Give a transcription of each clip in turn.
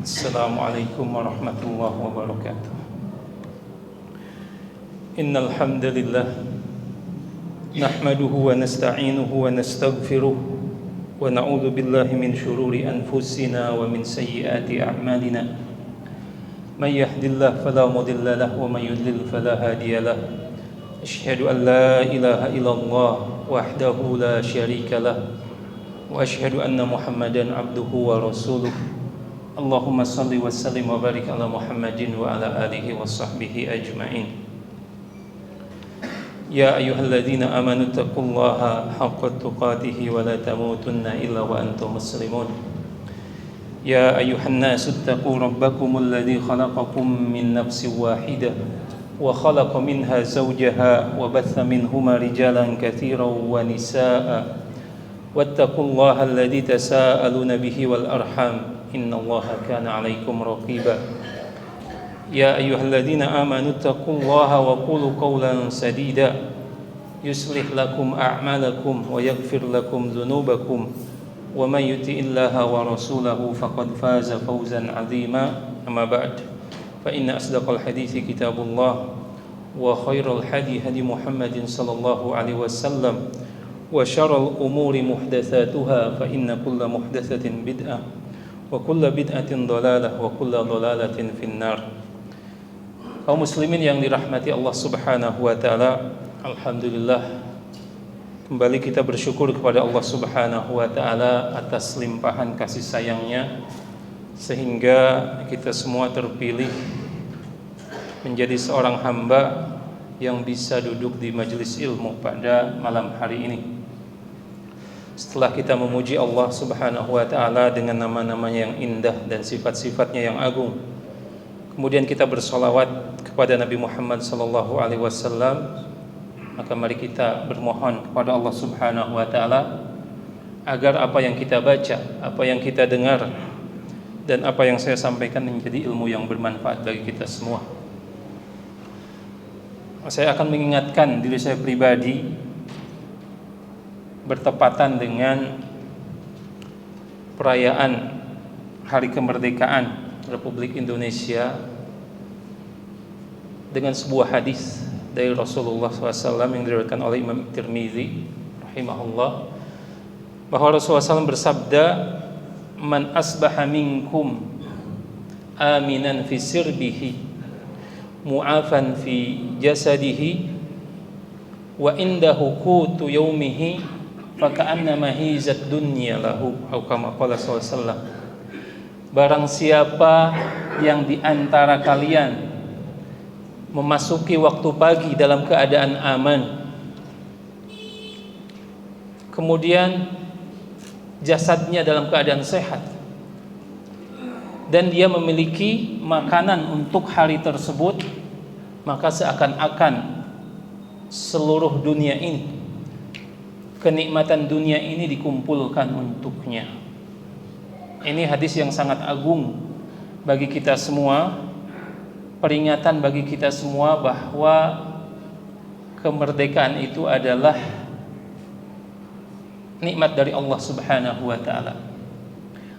Assalamualaikum warahmatullahi wabarakatuh. Innal hamdalillah nahmaduhu wa nasta'inuhu wa nastaghfiruh wa na'udzu billahi min shururi anfusina wa min sayyiati a'malina. May yahdihillahu fala mudilla lahu wa may yudlil fala hadiya lahu. Asyhadu an la ilaha illallah wahdahu la syarika lah wa asyhadu anna Muhammadan abduhu wa rasuluh. Allahumma salli wa sallim wa barik ala Muhammadin wa ala alihi wa sahbihi ajma'in. Ya ayyuhalladzina amanu taqullaha haqqa tuqatih wa la tamutunna illa wa antum muslimun. Ya ayyuhan nasu taqu rabbakumul ladzi khalaqakum min nafsin wahidah wa khalaqa minha zawjaha wa batha minhuma rijalan katsiran wa nisaa'a wattaqullaha alladzi tasaaluna bihi wal arham innallaha kana 'alaikum raqiba. Ya ayyuhalladzina amanu taqullaha wa qulu qawlan sadida yuslih lakum a'malakum wa yaghfir lakum dhunubakum wa may yuti'illaha wa rasulahu faqad faza fawzan 'azima. Amma ba'd, fa inna asdaqal hadithi kitabullah wa khairal hadi hadi Muhammadin sallallahu alaihi wasallam wa syarrul umuri muhdatsatuha fa inna kulla muhdatsatin bid'ah wa kulla bid'atin dhalalah wa kulla dhalalatin finnar. Kaum muslimin yang dirahmati Allah Subhanahu wa taala, alhamdulillah kembali kita bersyukur kepada Allah Subhanahu wa taala atas limpahan kasih sayangnya sehingga kita semua terpilih menjadi seorang hamba yang bisa duduk di majelis ilmu pada malam hari ini. Setelah kita memuji Allah Subhanahu wa taala dengan nama-namanya yang indah dan sifat-sifatnya yang agung, kemudian kita bersolawat kepada Nabi Muhammad sallallahu alaihi wasallam, maka mari kita bermohon kepada Allah Subhanahu wa taala agar apa yang kita baca, apa yang kita dengar, dan apa yang saya sampaikan menjadi ilmu yang bermanfaat bagi kita semua. Saya akan mengingatkan diri saya pribadi bertepatan dengan perayaan Hari Kemerdekaan Republik Indonesia dengan sebuah hadis dari Rasulullah SAW yang diriwayatkan oleh Imam Tirmizi rahimahullah, bahwa Rasulullah SAW bersabda, "Man asbaha minkum aminan fi sirbihi mu'afan fi jasadihi wa indahu qutu yaumihi faka'annama hizat dunya lahu," atau kama qala sallallahu alaihi wasallam. Barang siapa yang di antara kalian memasuki waktu pagi dalam keadaan aman, kemudian jasadnya dalam keadaan sehat, dan dia memiliki makanan untuk hari tersebut, maka seakan-akan seluruh dunia ini, kenikmatan dunia ini dikumpulkan untuknya. Ini hadis yang sangat agung bagi kita semua, peringatan bagi kita semua bahwa kemerdekaan itu adalah nikmat dari Allah Subhanahu wa taala.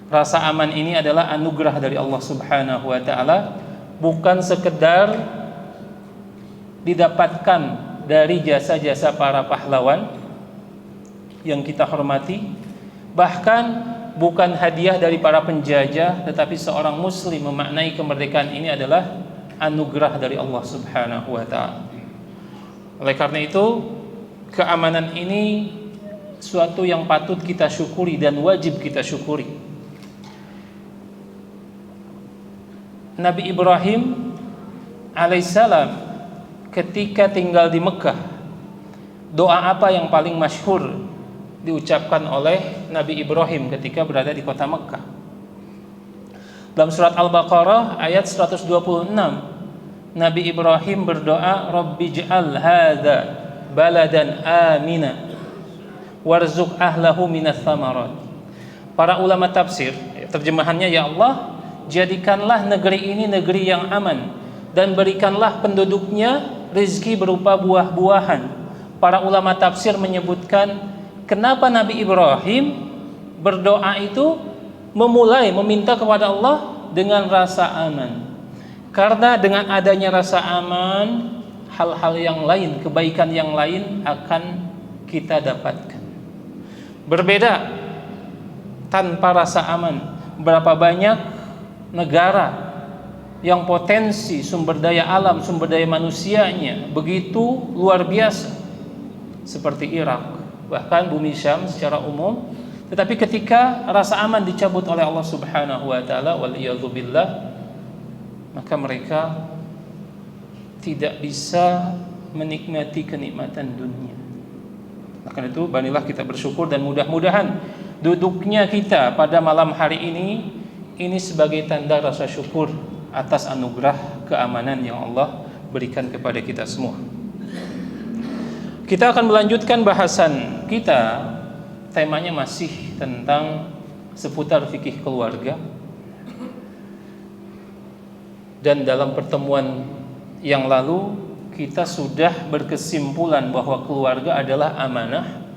Rasa aman ini adalah anugerah dari Allah Subhanahu wa taala, bukan sekedar didapatkan dari jasa-jasa para pahlawan yang kita hormati, bahkan bukan hadiah dari para penjajah, tetapi seorang muslim memaknai kemerdekaan ini adalah anugerah dari Allah Subhanahu wa taala. Oleh karena itu, keamanan ini suatu yang patut kita syukuri dan wajib kita syukuri. Nabi Ibrahim alaihissalam ketika tinggal di Mekah, doa apa yang paling masyhur diucapkan oleh Nabi Ibrahim ketika berada di kota Mekah? Dalam surat Al-Baqarah ayat 126, Nabi Ibrahim berdoa, "Rabbi ij'al hadza baladan amina warzuq ahlahu minas tsamarat." Para ulama tafsir, terjemahannya, ya Allah, jadikanlah negeri ini negeri yang aman dan berikanlah penduduknya rezeki berupa buah-buahan. Para ulama tafsir menyebutkan, kenapa Nabi Ibrahim berdoa itu memulai meminta kepada Allah dengan rasa aman. Karena dengan adanya rasa aman, hal-hal yang lain, kebaikan yang lain akan kita dapatkan. Berbeda tanpa rasa aman. Berapa banyak negara yang potensi sumber daya alam, sumber daya manusianya begitu luar biasa, seperti Irak, bahkan bumi Syam secara umum. Tetapi ketika rasa aman dicabut oleh Allah Subhanahu wa taala, waliyadzubillah, maka mereka tidak bisa menikmati kenikmatan dunia. Maka itu marilah kita bersyukur, dan mudah-mudahan duduknya kita pada malam hari ini sebagai tanda rasa syukur atas anugerah keamanan yang Allah berikan kepada kita semua. Kita akan melanjutkan bahasan kita. Temanya masih tentang seputar fikih keluarga. Dan dalam pertemuan yang lalu kita sudah berkesimpulan bahwa keluarga adalah amanah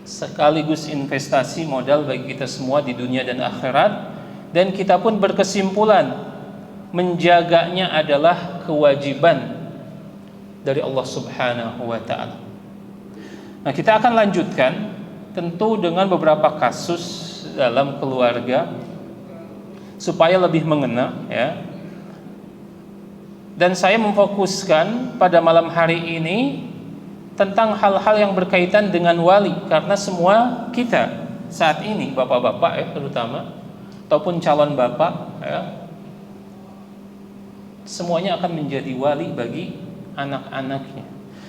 sekaligus investasi modal bagi kita semua di dunia dan akhirat. Dan kita pun berkesimpulan menjaganya adalah kewajiban dari Allah Subhanahu wa ta'ala. Nah, kita akan lanjutkan tentu dengan beberapa kasus dalam keluarga supaya lebih mengena, ya. Dan saya memfokuskan pada malam hari ini tentang hal-hal yang berkaitan dengan wali, karena semua kita saat ini, bapak-bapak ya terutama, ataupun calon bapak ya, semuanya akan menjadi wali bagi anak-anaknya.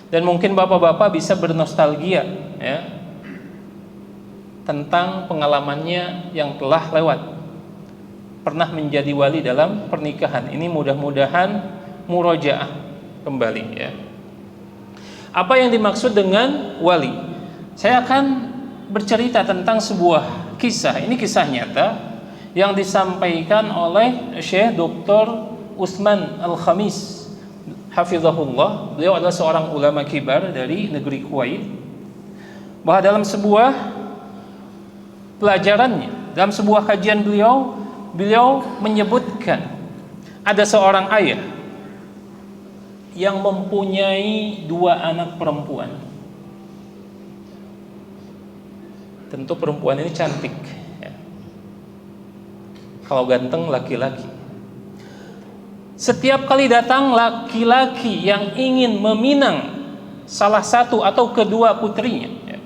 Dan mungkin bapak-bapak bisa bernostalgia ya tentang pengalamannya yang telah lewat, pernah menjadi wali dalam pernikahan. Ini mudah-mudahan murojaah kembali ya. Apa yang dimaksud dengan wali? Saya akan bercerita tentang sebuah kisah. Ini kisah nyata yang disampaikan oleh Syekh Dr. Utsman Al-Khamis hafizahullah. Beliau adalah seorang ulama kibar dari negeri Kuwait. Bahwa dalam sebuah pelajarannya, dalam sebuah kajian beliau menyebutkan ada seorang ayah yang mempunyai 2 anak perempuan. Tentu perempuan ini cantik ya. Kalau ganteng laki-laki. Setiap kali datang laki-laki yang ingin meminang salah satu atau kedua putrinya ya,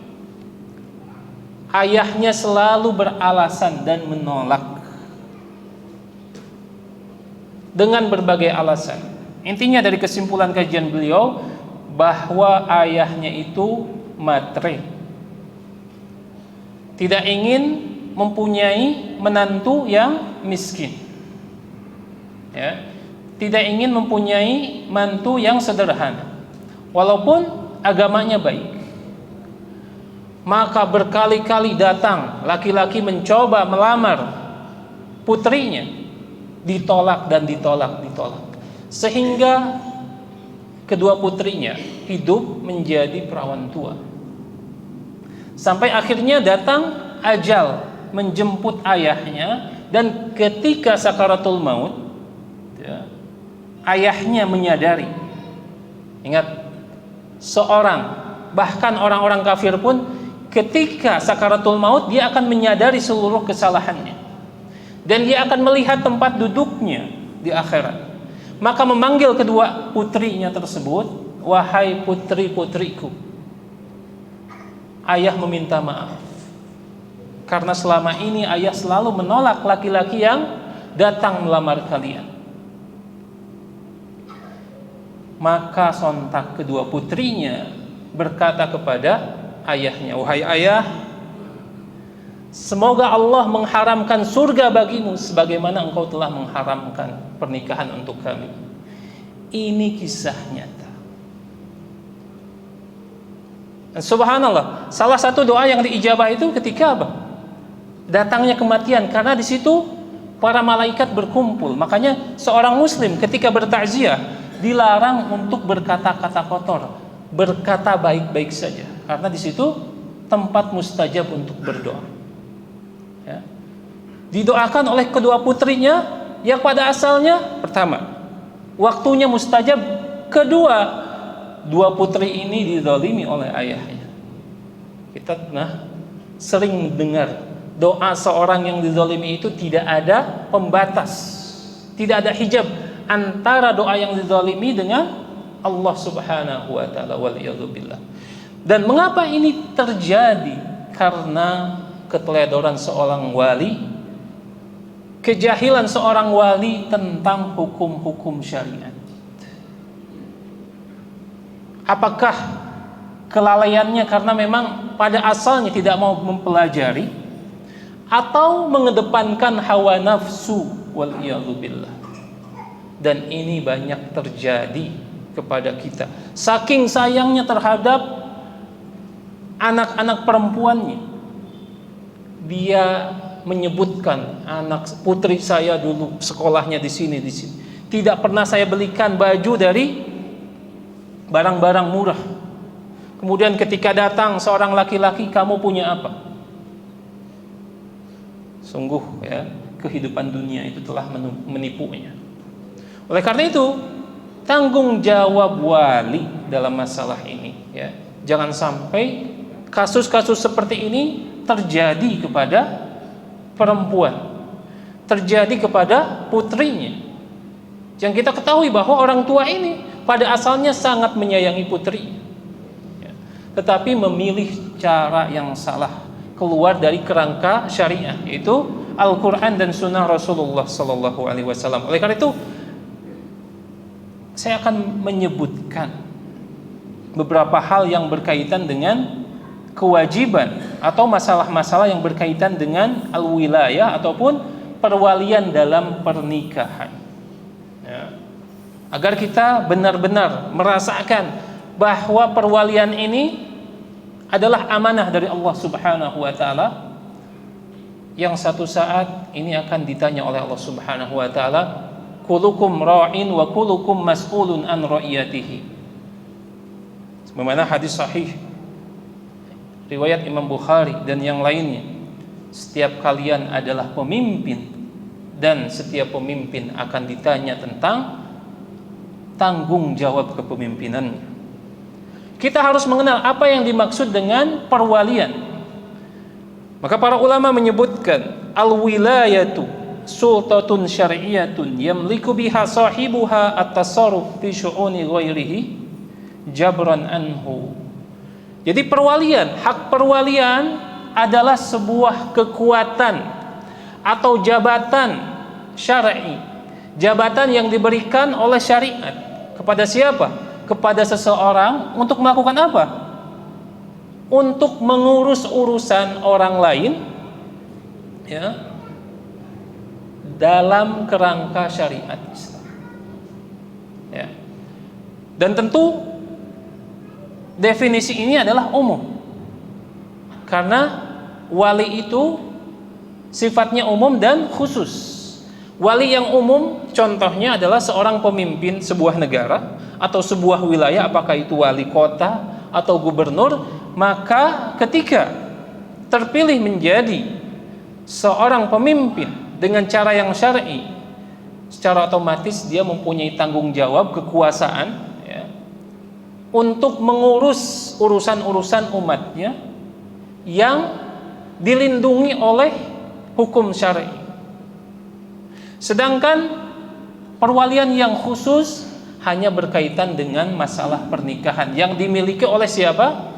ayahnya selalu beralasan dan menolak dengan berbagai alasan. Intinya dari kesimpulan kajian beliau bahwa ayahnya itu matre, tidak ingin mempunyai menantu yang miskin ya, tidak ingin mempunyai mantu yang sederhana walaupun agamanya baik. Maka berkali-kali datang laki-laki mencoba melamar putrinya, ditolak dan ditolak, sehingga kedua putrinya hidup menjadi perawan tua. Sampai akhirnya datang ajal menjemput ayahnya, dan ketika sakaratul maut ya, ayahnya menyadari. Ingat, seorang, bahkan orang-orang kafir pun ketika sakaratul maut dia akan menyadari seluruh kesalahannya, dan dia akan melihat tempat duduknya di akhirat. Maka memanggil kedua putrinya tersebut, wahai putri-putriku, ayah meminta maaf karena selama ini ayah selalu menolak laki-laki yang datang melamar kalian. Maka sontak kedua putrinya berkata kepada ayahnya, wahai ayah, semoga Allah mengharamkan surga bagimu sebagaimana engkau telah mengharamkan pernikahan untuk kami. Ini kisah nyata. Subhanallah, salah satu doa yang diijabah itu ketika apa? Datangnya kematian, karena di situ para malaikat berkumpul. Makanya seorang muslim ketika bertakziah dilarang untuk berkata-kata kotor, berkata baik-baik saja, karena di situ tempat mustajab untuk berdoa. Ya. Didoakan oleh kedua putrinya yang pada asalnya pertama, waktunya mustajab. Kedua, dua putri ini dizalimi oleh ayahnya. Kita sering mendengar doa seorang yang dizalimi itu tidak ada pembatas, tidak ada hijab antara doa yang dizalimi dengan Allah Subhanahu wa taala, waliyadzubillah. Dan mengapa ini terjadi? Karena keteledoran seorang wali, kejahilan seorang wali tentang hukum-hukum syariat. Apakah kelalaiannya karena memang pada asalnya tidak mau mempelajari, atau mengedepankan hawa nafsu, waliyadzubillah. Dan ini banyak terjadi kepada kita. Saking sayangnya terhadap anak-anak perempuannya, dia menyebutkan, anak putri saya dulu sekolahnya di sini. Tidak pernah saya belikan baju dari barang-barang murah. Kemudian ketika datang seorang laki-laki, kamu punya apa? Sungguh ya, kehidupan dunia itu telah menipunya. Oleh karena itu, tanggung jawab wali dalam masalah ini ya. Jangan sampai kasus-kasus seperti ini terjadi kepada perempuan, terjadi kepada putrinya. Yang kita ketahui bahwa orang tua ini pada asalnya sangat menyayangi putri, ya, tetapi memilih cara yang salah, keluar dari kerangka syariah, yaitu Al-Quran dan Sunnah Rasulullah Sallallahu Alaihi Wasallam. Oleh karena itu, saya akan menyebutkan beberapa hal yang berkaitan dengan kewajiban atau masalah-masalah yang berkaitan dengan al-wilayah ataupun perwalian dalam pernikahan, ya, agar kita benar-benar merasakan bahwa perwalian ini adalah amanah dari Allah Subhanahu wa taala, yang satu saat ini akan ditanya oleh Allah Subhanahu wa taala, kullukum ra'in wa kullukum mas'ulun an ra'iyatihi. Sebagaimana hadis sahih riwayat Imam Bukhari dan yang lainnya, setiap kalian adalah pemimpin dan setiap pemimpin akan ditanya tentang tanggung jawab kepemimpinannya. Kita harus mengenal apa yang dimaksud dengan perwalian. Maka para ulama menyebutkan al-wilayatu sultatun syar'iyatun yamliku biha sahibuha at-tasarruf fi syu'uni ghairihi jabran anhu. Jadi perwalian, hak perwalian adalah sebuah kekuatan atau jabatan syar'i, jabatan yang diberikan oleh syariat kepada siapa? Kepada seseorang untuk melakukan apa? Untuk mengurus urusan orang lain, ya, dalam kerangka syariat Islam, ya. Dan tentu definisi ini adalah umum, karena wali itu sifatnya umum dan khusus. Wali yang umum contohnya adalah seorang pemimpin sebuah negara atau sebuah wilayah, apakah itu wali kota atau gubernur. Maka ketika terpilih menjadi seorang pemimpin dengan cara yang syar'i, secara otomatis dia mempunyai tanggung jawab kekuasaan, ya, untuk mengurus urusan-urusan umatnya yang dilindungi oleh hukum syar'i. Sedangkan perwalian yang khusus hanya berkaitan dengan masalah pernikahan yang dimiliki oleh siapa?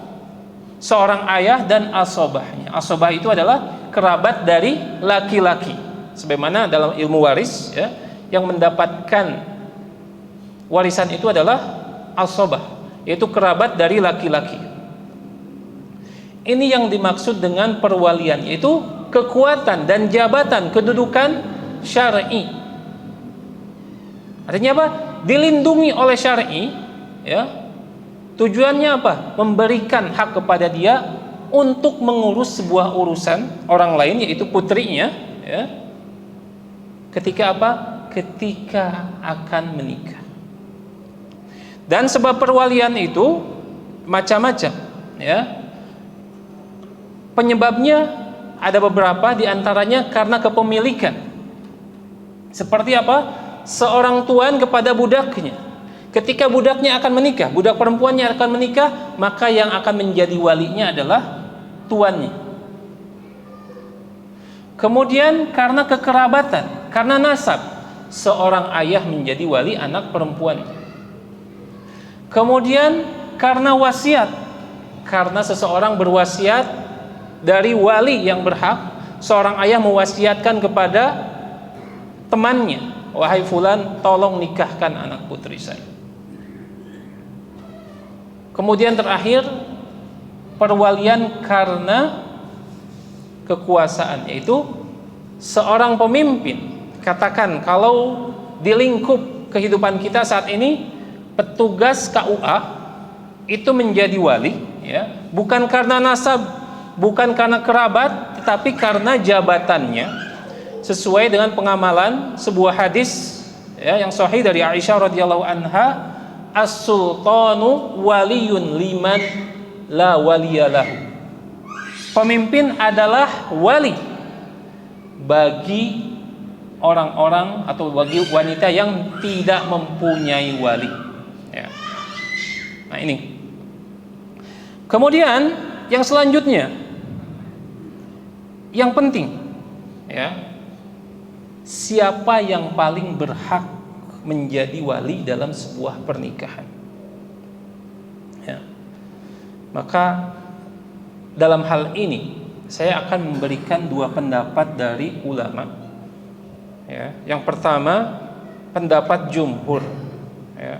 Seorang ayah dan asobahnya. Asobah itu adalah kerabat dari laki-laki. Sebagaimana dalam ilmu waris, ya, yang mendapatkan warisan itu adalah asobah, yaitu kerabat dari laki-laki. Ini yang dimaksud dengan perwalian, yaitu kekuatan dan jabatan kedudukan syar'i. Artinya apa? Dilindungi oleh syar'i, ya. Tujuannya apa? Memberikan hak kepada dia untuk mengurus sebuah urusan orang lain, yaitu putrinya, ya. Ketika apa? Ketika akan menikah. Dan sebab perwalian itu macam-macam, ya. Penyebabnya ada beberapa, diantaranya karena kepemilikan. Seperti apa? Seorang tuan kepada budaknya. Ketika budaknya akan menikah, budak perempuannya akan menikah, maka yang akan menjadi walinya adalah tuannya. Kemudian karena kekerabatan, karena nasab, seorang ayah menjadi wali anak perempuan. Kemudian karena wasiat, karena seseorang berwasiat dari wali yang berhak, seorang ayah mewasiatkan kepada temannya, wahai fulan, tolong nikahkan anak putri saya. Kemudian terakhir, perwalian karena kekuasaan, yaitu seorang pemimpin. Katakan kalau di lingkup kehidupan kita saat ini, petugas KUA itu menjadi wali, ya, bukan karena nasab, bukan karena kerabat, tetapi karena jabatannya, sesuai dengan pengamalan sebuah hadis, ya, yang sahih dari Aisyah radhiyallahu anha, as-sultanu waliyun liman la waliyalahu. Pemimpin adalah wali bagi orang-orang atau bagi wanita yang tidak mempunyai wali, ya. Nah, ini. Kemudian yang selanjutnya, yang penting, ya, siapa yang paling berhak menjadi wali dalam sebuah pernikahan, ya. Maka dalam hal ini saya akan memberikan dua pendapat dari ulama, ya. Yang pertama, pendapat jumhur, ya.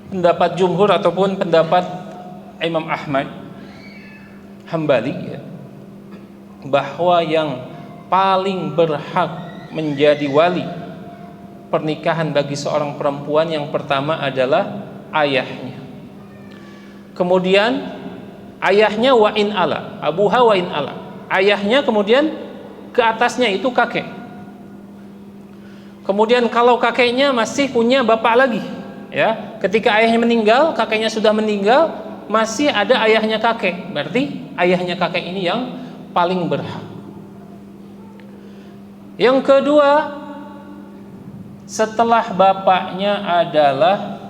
Pendapat jumhur ataupun pendapat Imam Ahmad Hambali, ya, bahwa yang paling berhak menjadi wali pernikahan bagi seorang perempuan yang pertama adalah ayahnya. Kemudian ayahnya wa in ala, abuha wa in ala. Ayahnya, kemudian ke atasnya itu kakek. Kemudian kalau kakeknya masih punya bapak lagi, ya, ketika ayahnya meninggal, kakeknya sudah meninggal, masih ada ayahnya kakek. Berarti ayahnya kakek ini yang paling berhak. Yang kedua, setelah bapaknya adalah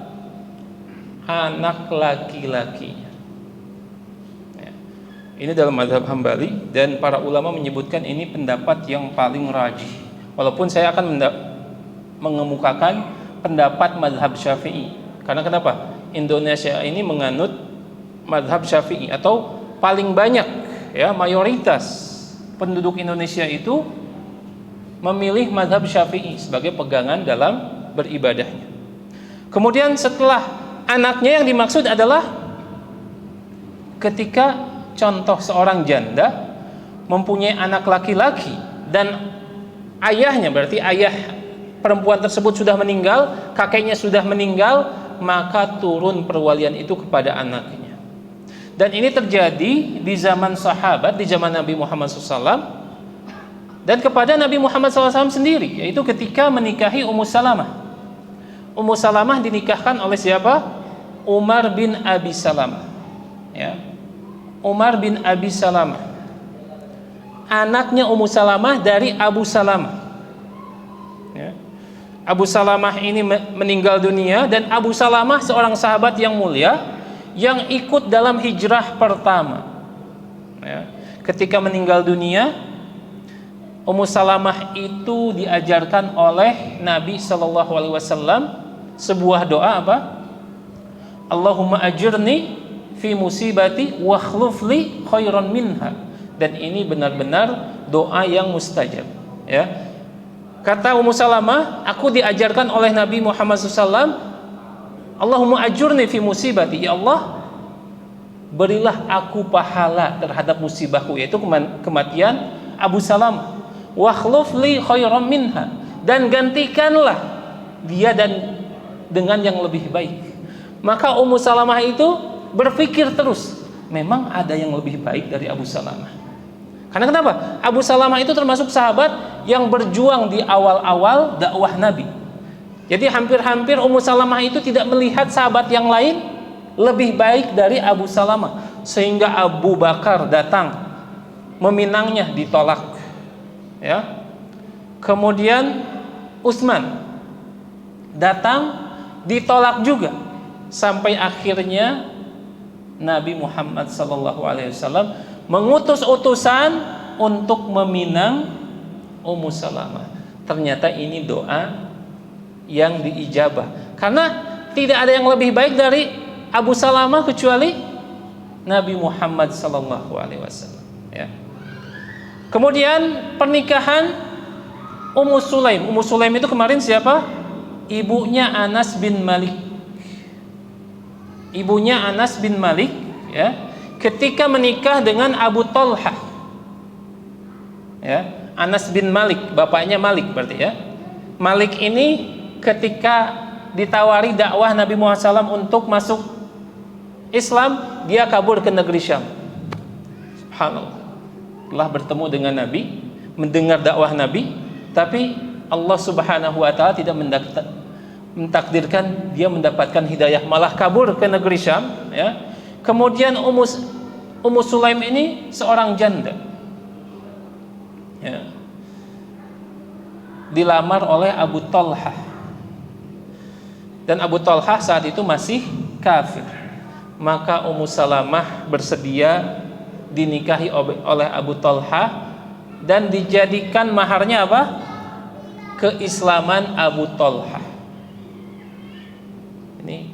anak laki-lakinya, ya. Ini dalam mazhab Hambali, dan para ulama menyebutkan ini pendapat yang paling rajih. Walaupun saya akan mengemukakan pendapat mazhab Syafi'i. Karena kenapa? Indonesia ini menganut mazhab Syafi'i, atau paling banyak, ya, mayoritas penduduk Indonesia itu memilih mazhab Syafi'i sebagai pegangan dalam beribadahnya. Kemudian setelah anaknya, yang dimaksud adalah ketika contoh seorang janda mempunyai anak laki-laki dan ayahnya, berarti ayah perempuan tersebut sudah meninggal, kakeknya sudah meninggal, maka turun perwalian itu kepada anaknya. Dan ini terjadi di zaman sahabat, di zaman Nabi Muhammad SAW, dan kepada Nabi Muhammad SAW sendiri, yaitu ketika menikahi Ummu Salamah. Ummu Salamah dinikahkan oleh siapa? Umar bin Abi Salamah, ya. Umar bin Abi Salamah, anaknya Ummu Salamah dari Abu Salamah, ya. Abu Salamah ini meninggal dunia, dan Abu Salamah seorang sahabat yang mulia yang ikut dalam hijrah pertama, ya. Ketika meninggal dunia, Ummu Salamah itu diajarkan oleh Nabi SAW sebuah doa, apa? Allahumma ajirni fi musibati wa khlufli khairan minha. Dan ini benar-benar doa yang mustajab, ya. Kata Ummu Salamah, aku diajarkan oleh Nabi Muhammad SAW, Allahumma ajurni fi musibati, ya Allah, berilah aku pahala terhadap musibahku, yaitu kematian Abu Salamah. Wa khlufli khairan minha, dan gantikanlah dia dan dengan yang lebih baik. Maka Ummu Salamah itu berpikir terus, memang ada yang lebih baik dari Abu Salamah. Karena kenapa? Abu Salamah itu termasuk sahabat yang berjuang di awal-awal dakwah Nabi. Jadi hampir-hampir Ummu Salamah itu tidak melihat sahabat yang lain lebih baik dari Abu Salamah, sehingga Abu Bakar datang meminangnya, ditolak, ya. Kemudian Utsman datang, ditolak juga, sampai akhirnya Nabi Muhammad SAW mengutus utusan untuk meminang Ummu Salamah. Ternyata ini doa yang diijabah, karena tidak ada yang lebih baik dari Abu Salamah kecuali Nabi Muhammad SAW. Ya. Kemudian pernikahan Ummu Sulaim. Ummu Sulaim itu kemarin siapa? Ibunya Anas bin Malik. Ibunya Anas bin Malik, ya, ketika menikah dengan Abu Talha. Ya, Anas bin Malik, bapaknya Malik berarti ya. Malik ini ketika ditawari dakwah Nabi Muhammad SAW untuk masuk Islam, dia kabur ke negeri Syam. Subhanallah. Telah bertemu dengan Nabi, mendengar dakwah Nabi, tapi Allah Subhanahu wa taala tidak mentakdirkan dia mendapatkan hidayah, malah kabur ke negeri Syam, ya. Kemudian Ummu Sulaim ini seorang janda. Ya. Dilamar oleh Abu Talha. Dan Abu Talha saat itu masih kafir. Maka Ummu Salamah bersedia dinikahi oleh Abu Talha dan dijadikan maharnya apa? Keislaman Abu Talha. Ini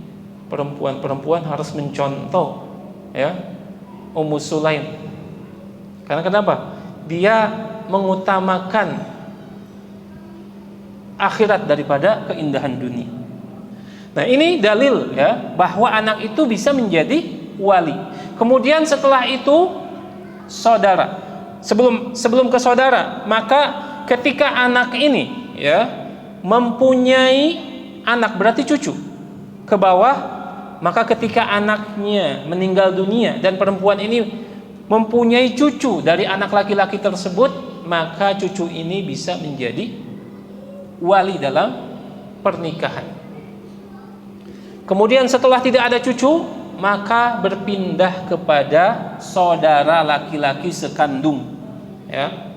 perempuan-perempuan harus mencontoh, ya, Ummu Sulaim. Karena kenapa? Dia mengutamakan akhirat daripada keindahan dunia. Nah, ini dalil, ya, bahwa anak itu bisa menjadi wali. Kemudian setelah itu saudara. Sebelum ke saudara, maka ketika anak ini, ya, mempunyai anak, berarti cucu ke bawah, maka ketika anaknya meninggal dunia dan perempuan ini mempunyai cucu dari anak laki-laki tersebut, maka cucu ini bisa menjadi wali dalam pernikahan. Kemudian setelah tidak ada cucu, maka berpindah kepada saudara laki-laki sekandung. Ya.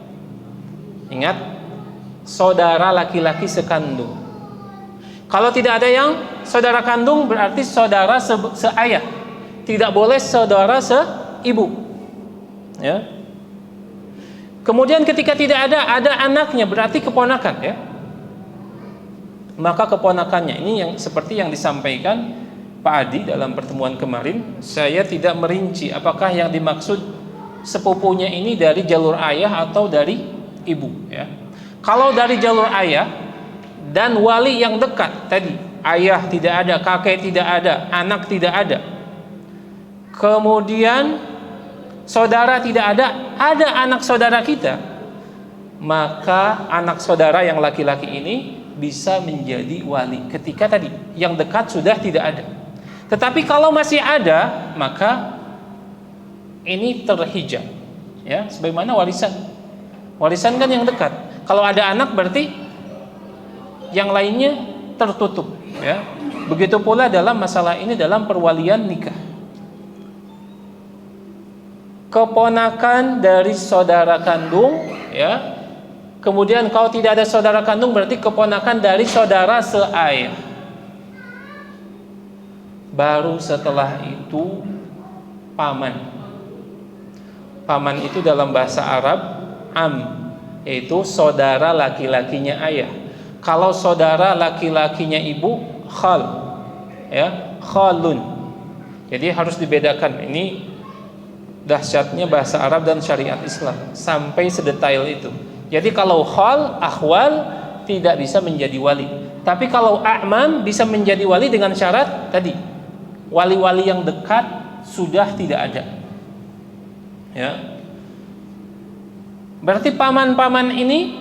Ingat, saudara laki-laki sekandung. Kalau tidak ada yang saudara kandung, berarti saudara seayah. Tidak boleh saudara seibu. Ya. Kemudian ketika tidak ada anaknya, berarti keponakan, ya. Maka keponakannya ini yang seperti yang disampaikan Pak Adi dalam pertemuan kemarin, saya tidak merinci apakah yang dimaksud sepupunya ini dari jalur ayah atau dari ibu, ya. Kalau dari jalur ayah dan wali yang dekat tadi, ayah tidak ada, kakek tidak ada, anak tidak ada, kemudian saudara tidak ada anak saudara kita, maka anak saudara yang laki-laki ini bisa menjadi wali ketika tadi yang dekat sudah tidak ada. Tetapi kalau masih ada, maka ini terhijab, ya, sebagaimana warisan. Warisan kan yang dekat. Kalau ada anak berarti yang lainnya tertutup, ya. Begitu pula dalam masalah ini dalam perwalian nikah. Keponakan dari saudara kandung, ya. Kemudian kalau tidak ada saudara kandung berarti keponakan dari saudara seayah. Baru setelah itu paman. Paman itu dalam bahasa Arab am, yaitu saudara laki-lakinya ayah. Kalau saudara laki-lakinya ibu, khal, ya, khalun. Jadi harus dibedakan. Ini dahsyatnya bahasa Arab dan syariat Islam sampai sedetail itu. Jadi kalau khal, akhwal tidak bisa menjadi wali. Tapi kalau a'mam bisa menjadi wali dengan syarat tadi, wali-wali yang dekat sudah tidak ada. Ya. Berarti paman-paman ini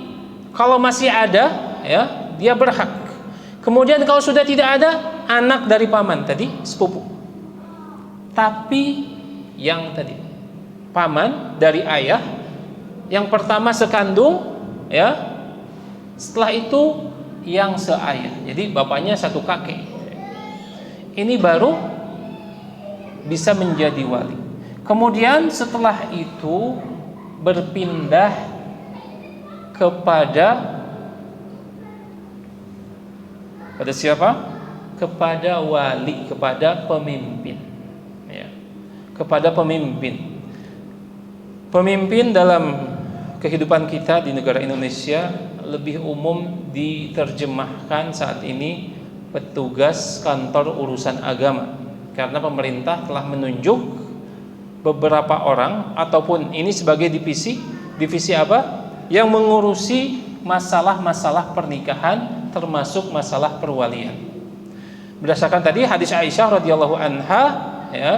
kalau masih ada, ya, dia berhak. Kemudian kalau sudah tidak ada, anak dari paman tadi, sepupu. Tapi yang tadi, paman dari ayah, yang pertama sekandung, ya. Setelah itu yang seayah. Jadi bapaknya satu kakek. Ini baru bisa menjadi wali. Kemudian setelah itu berpindah kepada Pada siapa? Kepada wali, kepada pemimpin. Ya. Kepada pemimpin. Pemimpin dalam kehidupan kita di negara Indonesia lebih umum diterjemahkan saat ini petugas kantor urusan agama, karena pemerintah telah menunjuk beberapa orang ataupun ini sebagai divisi apa? Yang mengurusi masalah-masalah pernikahan termasuk masalah perwalian. Berdasarkan tadi hadis Aisyah radhiyallahu anha, ya.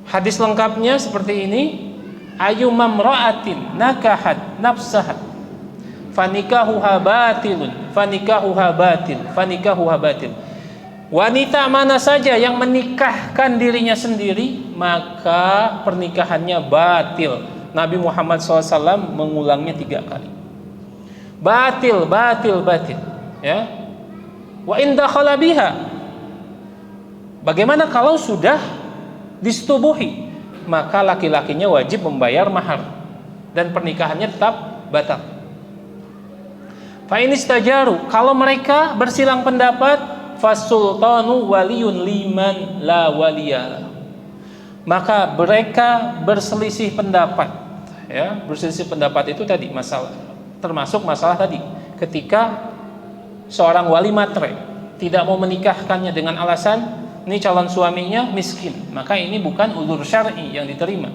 Hadis lengkapnya seperti ini. Ayyumam ra'atin nakahat nafsaha fanikahuha batilun fanikahuha batil. Wanita mana saja yang menikahkan dirinya sendiri, maka pernikahannya batil. Nabi Muhammad SAW mengulangnya 3 kali. Batil. Ya. Wa in dakhala biha. Bagaimana kalau sudah disetubuhi? Maka laki-lakinya wajib membayar mahar dan pernikahannya tetap batal. Fa in istajaru, kalau mereka bersilang pendapat, fasultanu waliyun liman la waliyalah. Maka mereka berselisih pendapat, ya, berselisih pendapat itu tadi masalah, termasuk masalah tadi ketika seorang wali matre tidak mau menikahkannya dengan alasan ini calon suaminya miskin, maka ini bukan ulur syar'i yang diterima,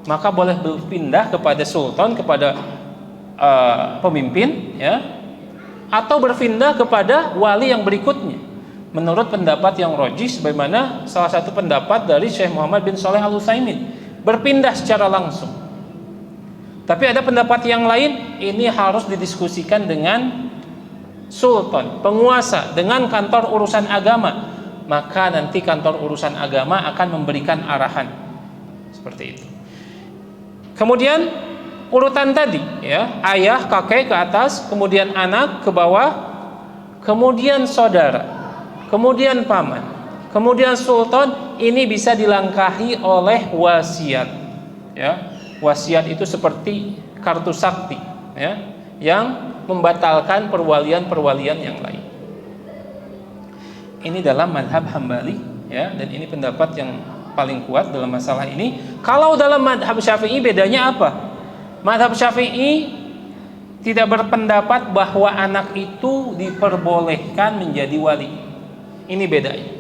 maka boleh berpindah kepada sultan, kepada pemimpin, ya, atau berpindah kepada wali yang berikutnya menurut pendapat yang rajih, sebagaimana salah satu pendapat dari Syekh Muhammad bin Shalih Al-Utsaimin, berpindah secara langsung. Tapi ada pendapat yang lain, ini harus didiskusikan dengan sultan, penguasa, dengan kantor urusan agama, maka nanti kantor urusan agama akan memberikan arahan seperti itu. Kemudian urutan tadi, ya, ayah, kakek ke atas, kemudian anak ke bawah, kemudian saudara, kemudian paman, kemudian sultan. Ini bisa dilangkahi oleh wasiat, ya. Wasiat itu seperti kartu sakti, ya, yang membatalkan perwalian-perwalian yang lain. Ini dalam madhab Hambali, ya, dan ini pendapat yang paling kuat dalam masalah ini. Kalau dalam madhab Syafi'i bedanya apa? Madhab Syafi'i tidak berpendapat bahwa anak itu diperbolehkan menjadi wali. Ini bedanya.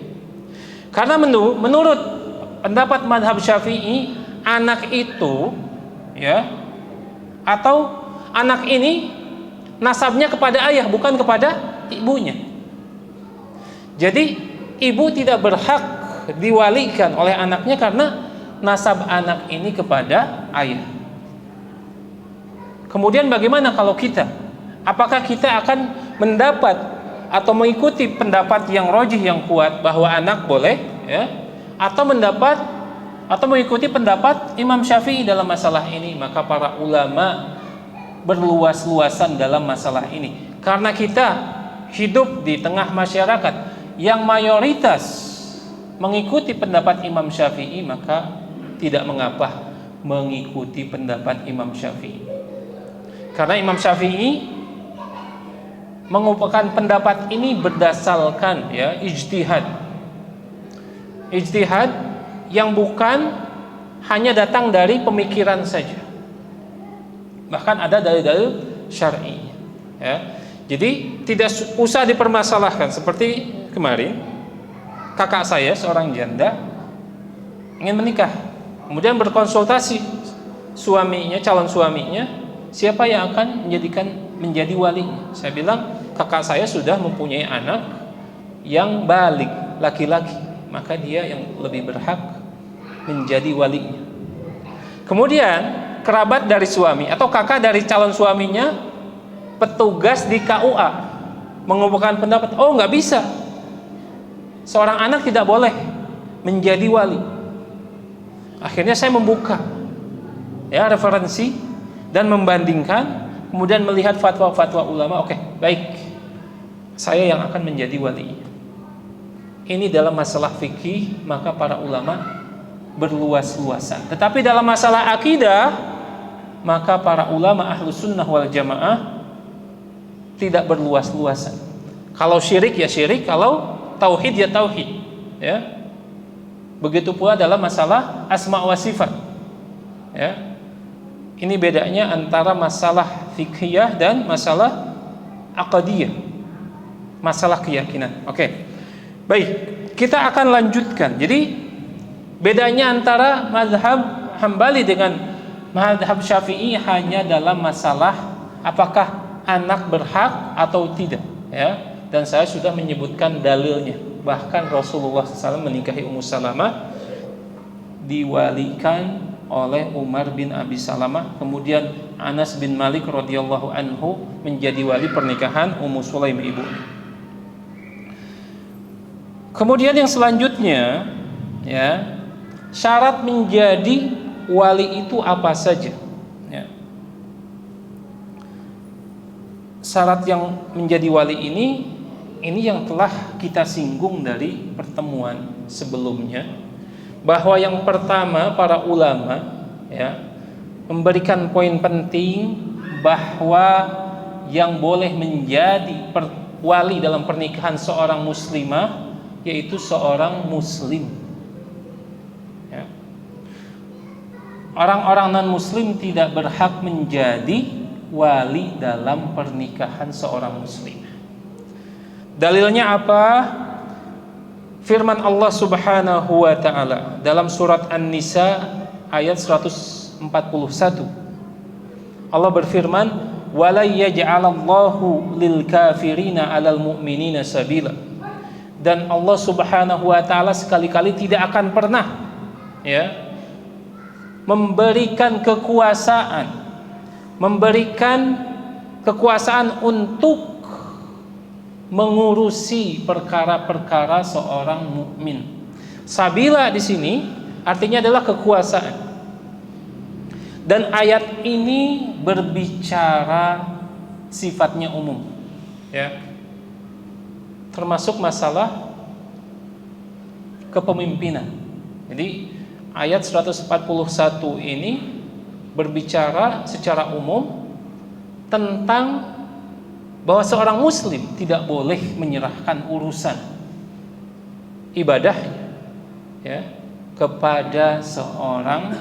Karena menurut pendapat madhab Syafi'i, anak itu, ya, atau anak ini nasabnya kepada ayah, bukan kepada ibunya. Jadi ibu tidak berhak diwalikan oleh anaknya karena nasab anak ini kepada ayah. Kemudian bagaimana kalau kita? Apakah kita akan mendapat atau mengikuti pendapat yang rajih, yang kuat bahwa anak boleh, ya, atau mengikuti pendapat Imam Syafi'i dalam masalah ini? Maka para ulama berluas-luasan dalam masalah ini. Karena kita hidup di tengah masyarakat yang mayoritas mengikuti pendapat Imam Syafi'i, maka tidak mengapa mengikuti pendapat Imam Syafi'i. Karena Imam Syafi'i mengupakan pendapat ini berdasarkan, ya, ijtihad yang bukan hanya datang dari pemikiran saja, bahkan ada dalil-dalil syar'i, ya. Jadi tidak usah dipermasalahkan. Seperti kemarin kakak saya seorang janda ingin menikah, kemudian berkonsultasi suaminya, calon suaminya, siapa yang akan menjadi walinya. Saya bilang kakak saya sudah mempunyai anak yang baligh, laki-laki, maka dia yang lebih berhak menjadi walinya. Kemudian kerabat dari suami atau kakak dari calon suaminya petugas di KUA mengumpulkan pendapat, oh nggak bisa, seorang anak tidak boleh menjadi wali. Akhirnya saya membuka, ya, referensi dan membandingkan, kemudian melihat fatwa-fatwa ulama. Oke, baik, saya yang akan menjadi wali. Ini dalam masalah fikih, maka para ulama berluas-luasan. Tetapi dalam masalah akidah, maka para ulama Ahlus Sunnah wal Jamaah tidak berluas-luasan. Kalau syirik ya syirik, kalau tauhid ya tauhid. Ya. Begitu pula dalam masalah asma wa sifat. Ya. Ini bedanya antara masalah fiqhiyah dan masalah aqdiyah. Masalah keyakinan. Oke. Baik, kita akan lanjutkan. Jadi bedanya antara mazhab Hambali dengan mazhab Syafi'i hanya dalam masalah apakah anak berhak atau tidak, ya. Dan saya sudah menyebutkan dalilnya. Bahkan Rasulullah SAW menikahi Ummu Salamah diwalikan oleh Umar bin Abi Salamah. Kemudian Anas bin Malik radhiyallahu anhu menjadi wali pernikahan Ummu Sulaim ibunya. Kemudian yang selanjutnya, ya, syarat menjadi wali itu apa saja? Ya. Syarat yang menjadi wali ini yang telah kita singgung dari pertemuan sebelumnya, bahwa yang pertama para ulama, ya, memberikan poin penting bahwa yang boleh menjadi wali dalam pernikahan seorang muslimah yaitu seorang muslim. Ya. Orang-orang non-muslim tidak berhak menjadi wali dalam pernikahan seorang muslim. Dalilnya apa? Firman Allah Subhanahu wa taala dalam surat An-Nisa ayat 141. Allah berfirman, "Wala yaj'alallahu lil kafirina 'alal mu'minina sabila." Dan Allah Subhanahu wa taala sekali-kali tidak akan pernah, ya, memberikan kekuasaan untuk mengurusi perkara-perkara seorang mukmin. Sabila di sini artinya adalah kekuasaan. Dan ayat ini berbicara sifatnya umum, ya. Termasuk masalah kepemimpinan. Jadi ayat 141 ini berbicara secara umum tentang bahwa seorang muslim tidak boleh menyerahkan urusan ibadahnya, ya, kepada seorang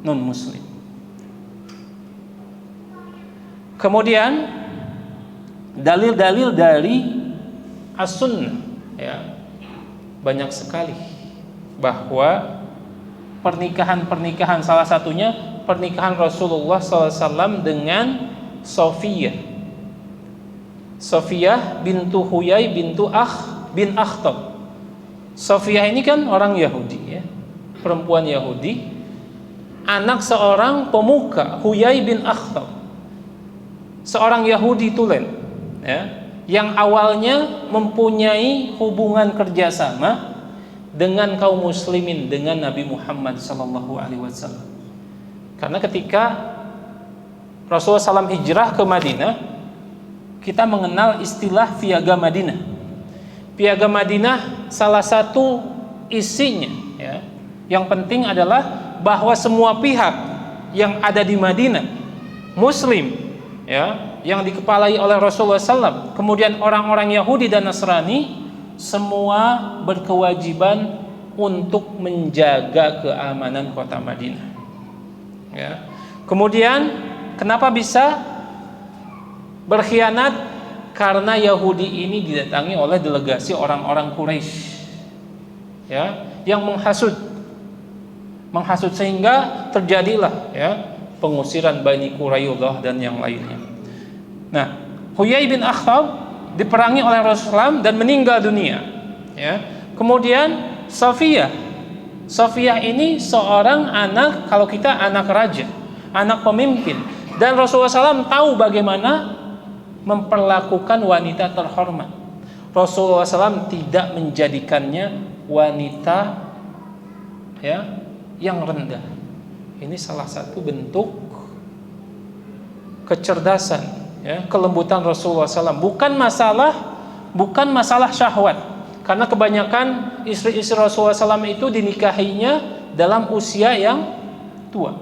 non-muslim. Kemudian dalil-dalil dari as-sunnah, ya, banyak sekali bahwa pernikahan salah satunya pernikahan Rasulullah SAW dengan Sofiyah bintu Huyai bin Akhtab. Sofiyah ini kan orang Yahudi, ya, perempuan Yahudi, anak seorang pemuka Huyai bin Akhtab, seorang Yahudi tulen, ya, yang awalnya mempunyai hubungan kerjasama dengan kaum muslimin, dengan Nabi Muhammad SAW. Karena ketika Rasulullah SAW hijrah ke Madinah, kita mengenal istilah piagam Madinah. Piagam Madinah salah satu isinya, ya, yang penting adalah bahwa semua pihak yang ada di Madinah, Muslim, ya, yang dikepalai oleh Rasulullah SAW, kemudian orang-orang Yahudi dan Nasrani, semua berkewajiban untuk menjaga keamanan kota Madinah. Ya. Kemudian kenapa bisa berkhianat? Karena Yahudi ini didatangi oleh delegasi orang-orang Quraisy, ya, yang menghasut sehingga terjadilah, ya, pengusiran Bani Quraidah dan yang lainnya. Nah, Huyai bin Akhtab diperangi oleh Rasulullah dan meninggal dunia, ya. Kemudian Sofiyah ini seorang anak, kalau kita anak raja, anak pemimpin, dan Rasulullah SAW tahu bagaimana memperlakukan wanita terhormat. Rasulullah SAW tidak menjadikannya wanita, ya, yang rendah. Ini salah satu bentuk kecerdasan, ya, kelembutan Rasulullah SAW. Bukan masalah syahwat, karena kebanyakan istri-istri Rasulullah SAW itu dinikahinya dalam usia yang tua.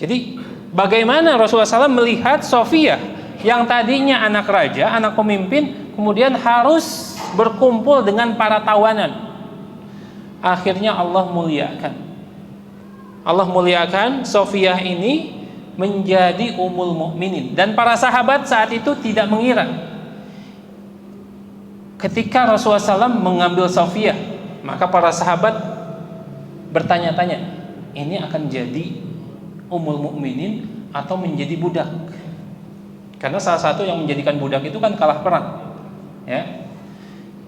Jadi bagaimana Rasulullah SAW melihat Sofiyah yang tadinya anak raja, anak pemimpin, kemudian harus berkumpul dengan para tawanan. Akhirnya Allah muliakan Sofiyah ini menjadi ummul mukminin. Dan para sahabat saat itu tidak mengira ketika Rasulullah SAW mengambil Sofiyah, maka para sahabat bertanya-tanya, ini akan jadi ummul mukminin atau menjadi budak? Karena salah satu yang menjadikan budak itu kan kalah perang, ya.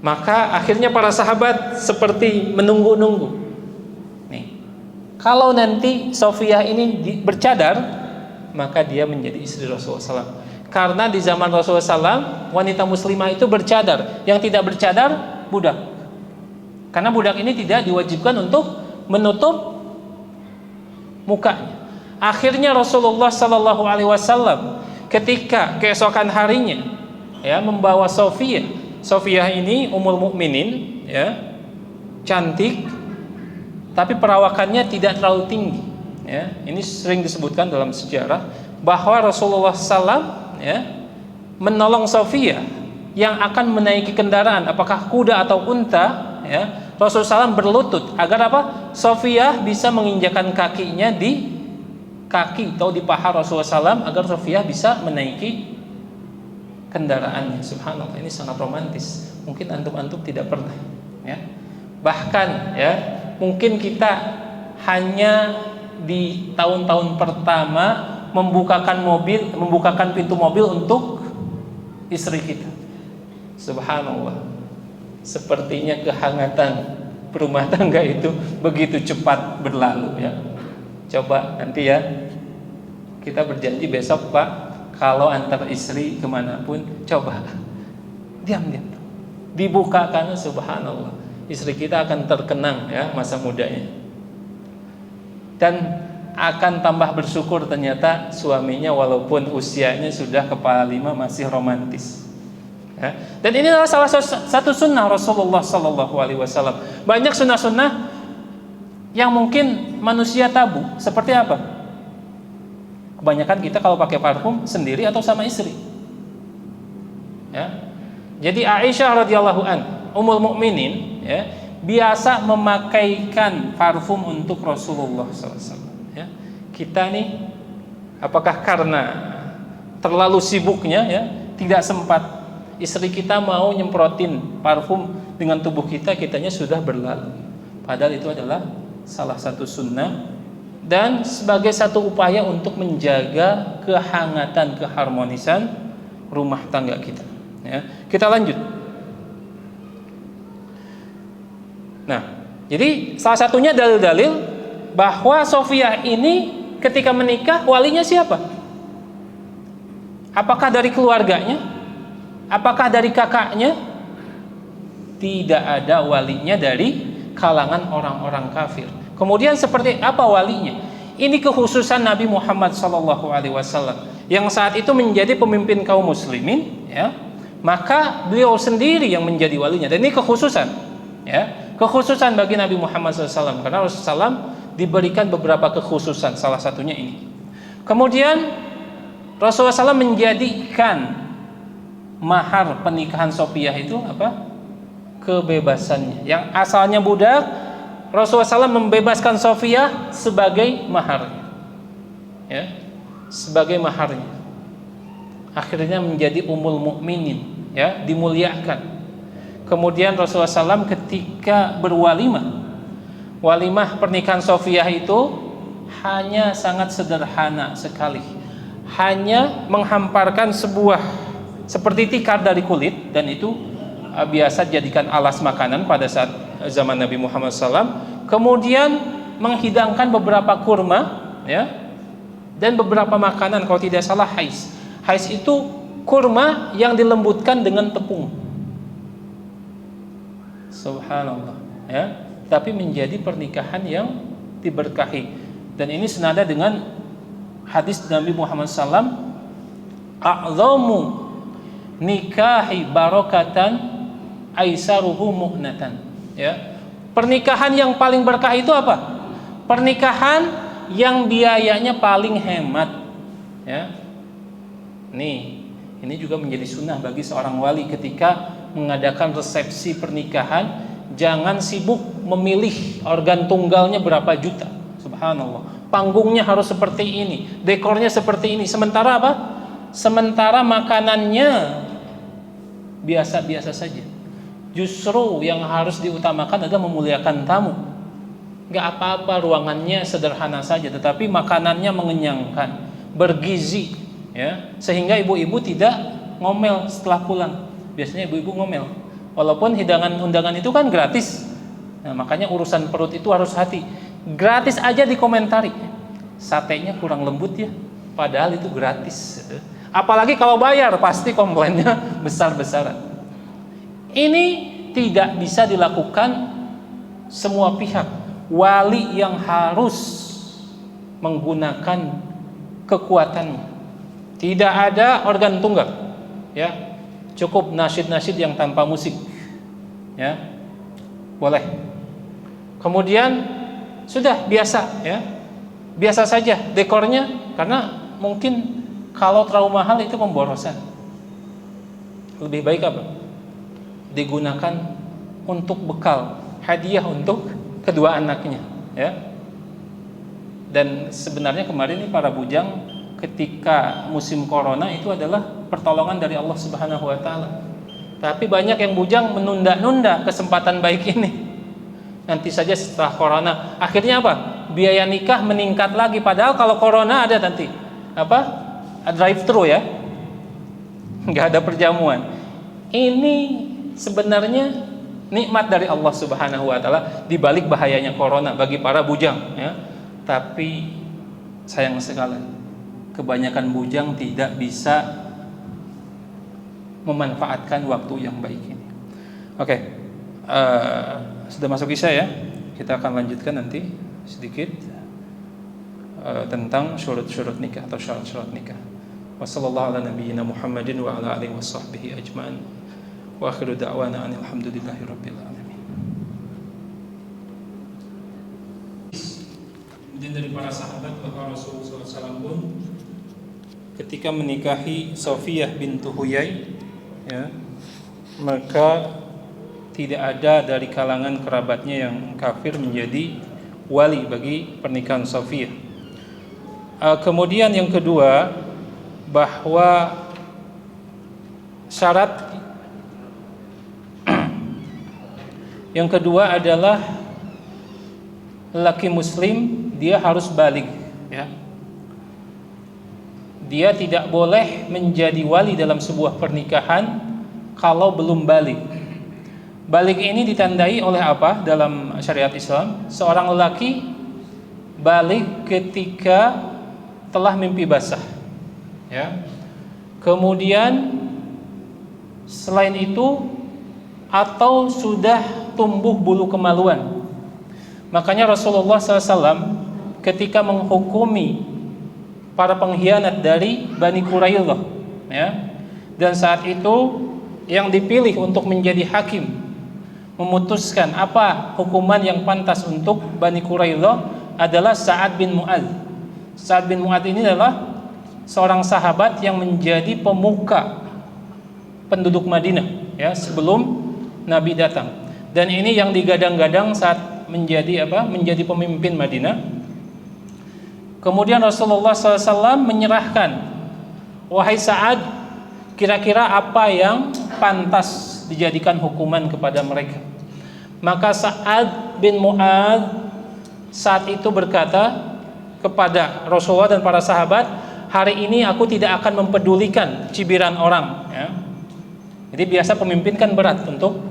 Maka akhirnya para sahabat seperti menunggu-nunggu. Nih, kalau nanti Sofiyah ini bercadar, maka dia menjadi istri Rasulullah SAW. Karena di zaman Rasulullah SAW, wanita muslimah itu bercadar. Yang tidak bercadar, budak. Karena budak ini tidak diwajibkan untuk menutup mukanya. Akhirnya Rasulullah SAW ketika keesokan harinya, ya, membawa Sofiyah ini ummul mukminin, ya, cantik, tapi perawakannya tidak terlalu tinggi. Ya, ini sering disebutkan dalam sejarah bahwa Rasulullah SAW, ya, menolong Sofiyah yang akan menaiki kendaraan, apakah kuda atau unta. Ya, Rasulullah SAW berlutut agar apa? Sofiyah bisa menginjakan kakinya di kaki atau di paha Rasulullah SAW agar Sofiyah bisa menaiki kendaraannya. Subhanallah, ini sangat romantis. Mungkin antum-antum tidak pernah, ya. Bahkan, ya, mungkin kita hanya di tahun-tahun pertama membukakan pintu mobil untuk istri kita. Subhanallah, sepertinya kehangatan rumah tangga itu begitu cepat berlalu, ya. Coba nanti, ya, kita berjanji besok, Pak, kalau antar istri kemanapun, coba diam-diam dibukakan, subhanallah, istri kita akan terkenang, ya, masa mudanya, dan akan tambah bersyukur ternyata suaminya walaupun usianya sudah kepala 5 masih romantis, ya. Dan ini adalah salah satu sunnah Rasulullah SAW. Banyak sunnah-sunnah yang mungkin manusia tabu. Seperti apa? Kebanyakan kita kalau pakai parfum sendiri atau sama istri, ya. Jadi Aisyah radhiyallahu an, ummul mukminin, ya, biasa memakaikan parfum untuk Rasulullah SAW. Ya. Kita nih, apakah karena terlalu sibuknya, ya, tidak sempat, istri kita mau nyemprotin parfum dengan tubuh kita, kitanya sudah berlalu. Padahal itu adalah salah satu sunnah dan sebagai satu upaya untuk menjaga kehangatan, keharmonisan rumah tangga kita, ya. Kita lanjut. Nah, jadi salah satunya dalil-dalil bahwa Sofiyah ini ketika menikah walinya siapa? Apakah dari keluarganya? Apakah dari kakaknya? Tidak ada walinya dari kalangan orang-orang kafir. Kemudian seperti apa walinya? Ini kekhususan Nabi Muhammad SAW yang saat itu menjadi pemimpin kaum muslimin, ya. Maka beliau sendiri yang menjadi walinya. Dan ini kekhususan, ya, kekhususan bagi Nabi Muhammad SAW karena Rasulullah SAW diberikan beberapa kekhususan, salah satunya ini. Kemudian Rasulullah SAW menjadikan mahar pernikahan Sofiyah itu apa? Kebebasannya. Yang asalnya budak, Rasulullah SAW membebaskan Sofiyah sebagai maharnya, ya, sebagai maharnya. Akhirnya menjadi ummul mukminin, ya, dimuliakan. Kemudian Rasulullah SAW ketika walimah pernikahan Sofiyah itu hanya sangat sederhana sekali, hanya menghamparkan sebuah seperti tikar dari kulit, dan itu biasa dijadikan alas makanan pada saat zaman Nabi Muhammad SAW. Kemudian menghidangkan beberapa kurma, ya, dan beberapa makanan, kalau tidak salah hais. Hais itu kurma yang dilembutkan dengan tepung. Subhanallah, ya. Tapi menjadi pernikahan yang diberkahi. Dan ini senada dengan hadis Nabi Muhammad SAW, a'zamu nikahi barakatan aisaruhu mu'natan, ya. Pernikahan yang paling berkah itu apa? Pernikahan yang biayanya paling hemat, ya. Nih, Ini juga menjadi sunnah bagi seorang wali ketika mengadakan resepsi pernikahan, jangan sibuk memilih organ tunggalnya berapa juta. Subhanallah. Panggungnya harus seperti ini, dekornya seperti ini. Sementara apa? Sementara makanannya biasa-biasa saja. Justru yang harus diutamakan adalah memuliakan tamu. Gak apa-apa ruangannya sederhana saja, tetapi makanannya mengenyangkan, bergizi, ya, sehingga ibu-ibu tidak ngomel setelah pulang. Biasanya ibu-ibu ngomel, walaupun hidangan undangan itu kan gratis. Nah, makanya urusan perut itu harus hati. Gratis aja dikomentari, satenya kurang lembut ya, padahal itu gratis. Apalagi kalau bayar, pasti komplainnya besar-besaran. Ini tidak bisa dilakukan semua pihak. Wali yang harus menggunakan kekuatannya. Tidak ada organ tunggal, ya. Cukup nasyid-nasyid yang tanpa musik, ya, boleh. Kemudian sudah biasa, ya, biasa saja dekornya, karena mungkin kalau terlalu mahal itu pemborosan. Lebih baik apa? Digunakan untuk bekal, hadiah untuk kedua anaknya, ya. Dan sebenarnya kemarin ini para bujang ketika musim corona itu adalah pertolongan dari Allah Subhanahu wa taala. Tapi banyak yang bujang menunda-nunda kesempatan baik ini. Nanti saja setelah corona. Akhirnya apa? Biaya nikah meningkat lagi, padahal kalau corona ada nanti apa? Drive thru, ya. Enggak ada perjamuan. Ini sebenarnya nikmat dari Allah Subhanahu wa taala di balik bahayanya corona bagi para bujang, ya. Tapi sayang sekali kebanyakan bujang tidak bisa memanfaatkan waktu yang baik ini. Oke, sudah masuk isya, ya. Kita akan lanjutkan nanti sedikit tentang syurut-syurut nikah atau syarat-syarat nikah. Wassallallahu ala nabiyyina Muhammadin wa ala alihi washabbihi ajma'in. Wa akhiru da'wana alhamdulillahi rabbil alamin. Kemudian dari para sahabat bahwa Rasulullah SAW pun ketika menikahi Sofiyah bintu Huyai, ya, maka tidak ada dari kalangan kerabatnya yang kafir menjadi wali bagi pernikahan Sofiyah. Kemudian yang kedua, bahwa syarat yang kedua adalah laki muslim dia harus baligh, ya. Dia tidak boleh menjadi wali dalam sebuah pernikahan kalau belum baligh. Baligh ini ditandai oleh apa dalam syariat Islam? Seorang lelaki baligh ketika telah mimpi basah, ya. Kemudian selain itu atau sudah tumbuh bulu kemaluan. Makanya Rasulullah SAW ketika menghukumi para pengkhianat dari Bani Quraidah, ya, dan saat itu yang dipilih untuk menjadi hakim memutuskan apa hukuman yang pantas untuk Bani Quraidah adalah Sa'ad bin Mu'adz. Sa'ad bin Mu'adz ini adalah seorang sahabat yang menjadi pemuka penduduk Madinah, ya, sebelum Nabi datang. Dan ini yang digadang-gadang saat menjadi apa? Menjadi pemimpin Madinah. Kemudian Rasulullah SAW menyerahkan, wahai Sa'ad, kira-kira apa yang pantas dijadikan hukuman kepada mereka. Maka Sa'ad bin Mu'adz saat itu berkata kepada Rasulullah dan para sahabat, hari ini aku tidak akan mempedulikan cibiran orang, ya. Jadi biasa pemimpin kan berat untuk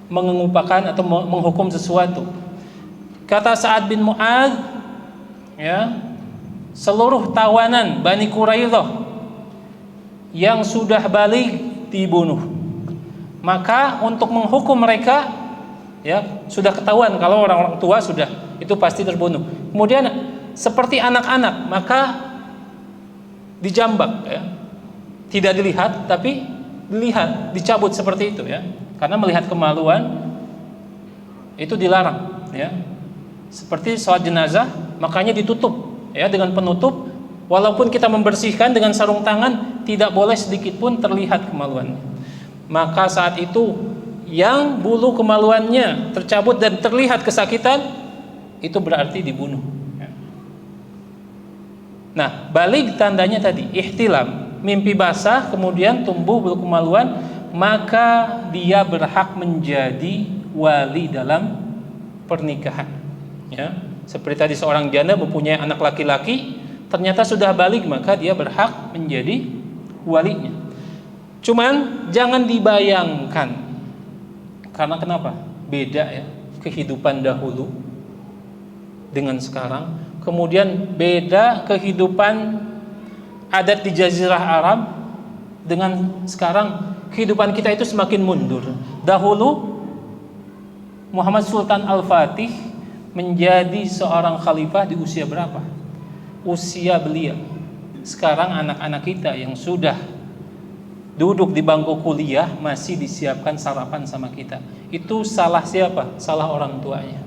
mengemukakan atau menghukum sesuatu. Kata Sa'ad bin Mu'adz, ya, seluruh tawanan Bani Quraidah yang sudah baligh dibunuh. Maka untuk menghukum mereka, ya, sudah ketahuan kalau orang-orang tua sudah, itu pasti terbunuh. Kemudian seperti anak-anak, maka dijambak, ya. Tidak dilihat tapi dilihat, dicabut seperti itu, ya. Karena melihat kemaluan itu dilarang, ya. Seperti sholat jenazah, makanya ditutup, ya, dengan penutup Walaupun kita membersihkan dengan sarung tangan, tidak boleh sedikit pun terlihat kemaluannya. Maka saat itu yang bulu kemaluannya tercabut dan terlihat kesakitan, itu berarti dibunuh. Nah, balik tandanya tadi ihtilam, mimpi basah kemudian tumbuh bulu kemaluan, maka dia berhak menjadi wali dalam pernikahan. Ya, seperti tadi seorang janda mempunyai anak laki-laki, ternyata sudah balik, maka dia berhak menjadi walinya. Cuman jangan dibayangkan, karena kenapa? Beda ya kehidupan dahulu dengan sekarang. Kemudian beda kehidupan adat di Jazirah Arab dengan sekarang. Kehidupan kita itu semakin mundur. Dahulu Muhammad Sultan Al-Fatih menjadi seorang khalifah di usia berapa? Usia belia. Sekarang anak-anak kita yang sudah duduk di bangku kuliah masih disiapkan sarapan sama kita. Itu salah siapa? Salah orang tuanya.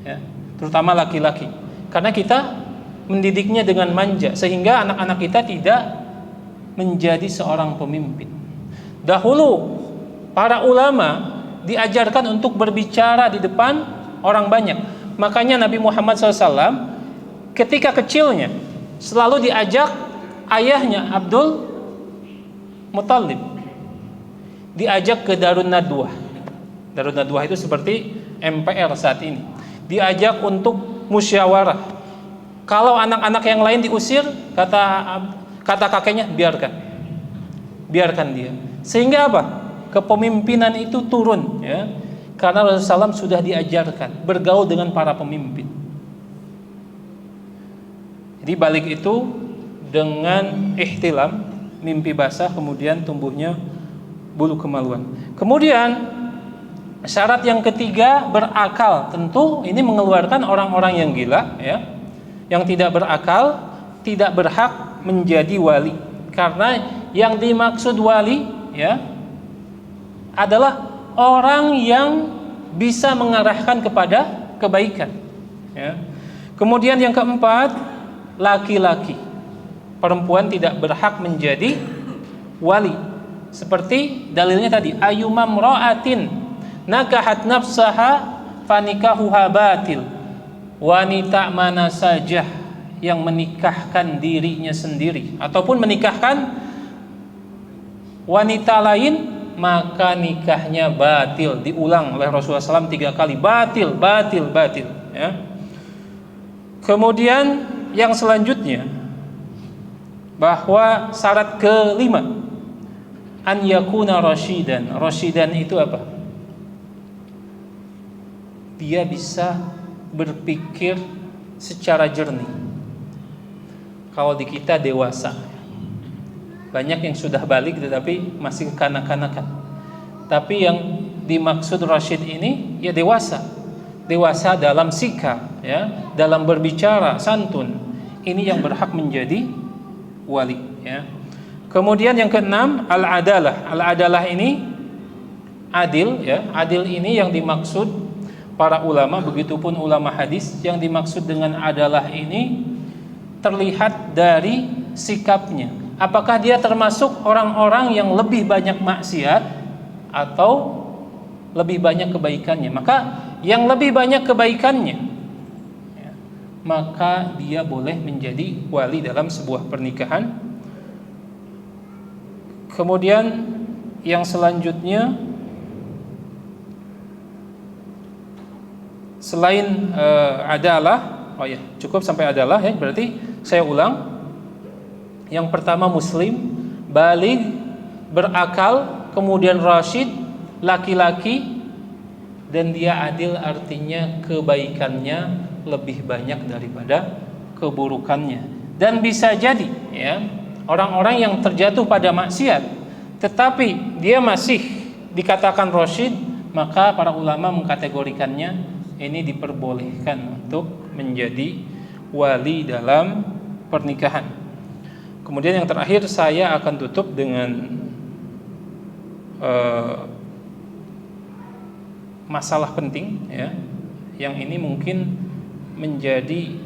Ya, terutama laki-laki. Karena kita mendidiknya dengan manja, sehingga anak-anak kita tidak menjadi seorang pemimpin. Dahulu para ulama diajarkan untuk berbicara di depan orang banyak. Makanya Nabi Muhammad SAW ketika kecilnya selalu diajak ayahnya Abdul Muthalib, diajak ke Darun Nadwah. Darun Nadwah itu seperti MPR saat ini. Diajak untuk musyawarah. Kalau anak-anak yang lain diusir, kata kakeknya, biarkan dia. Sehingga apa? Kepemimpinan itu turun, ya. Karena Rasulullah SAW sudah diajarkan bergaul dengan para pemimpin. Jadi balik itu dengan ihtilam, mimpi basah, kemudian tumbuhnya bulu kemaluan. Kemudian syarat yang ketiga, berakal. Tentu ini mengeluarkan orang-orang yang gila, ya. Yang tidak berakal tidak berhak menjadi wali. Karena yang dimaksud wali, ya, adalah orang yang bisa mengarahkan kepada kebaikan, ya. Kemudian yang keempat, laki-laki. Perempuan tidak berhak menjadi wali. Seperti dalilnya tadi, ayyumam ra'atin nakahat nafsaha fanikahuha batil. Wanita mana saja yang menikahkan dirinya sendiri ataupun menikahkan wanita lain, maka nikahnya batil. Diulang oleh Rasulullah SAW 3 kali, batil, batil, batil, ya. Kemudian yang selanjutnya, bahwa syarat kelima, an yakuna rasyidan. Rasyidan itu apa? Dia bisa berpikir secara jernih. Kalau di kita dewasa, banyak yang sudah balik tetapi masih kanak-kanakan. Tapi yang dimaksud rasyid ini ya dewasa. Dewasa dalam sikap, ya, dalam berbicara, santun. Ini yang berhak menjadi wali, ya. Kemudian yang keenam, al-adalah. Al-adalah ini adil, ya. Adil ini yang dimaksud para ulama, begitupun ulama hadis, yang dimaksud dengan adalah ini terlihat dari sikapnya. Apakah dia termasuk orang-orang yang lebih banyak maksiat atau lebih banyak kebaikannya? Maka yang lebih banyak kebaikannya, ya, maka dia boleh menjadi wali dalam sebuah pernikahan. Kemudian yang selanjutnya, selain adalah, oh ya, cukup sampai adalah, ya. Berarti saya ulang. Yang pertama muslim, baligh, berakal, kemudian rasyid, laki-laki, dan dia adil, artinya kebaikannya lebih banyak daripada keburukannya. Dan bisa jadi, ya, orang-orang yang terjatuh pada maksiat tetapi dia masih dikatakan rasyid, maka para ulama mengkategorikannya ini diperbolehkan untuk menjadi wali dalam pernikahan. Kemudian yang terakhir saya akan tutup dengan masalah penting, ya, yang ini mungkin menjadi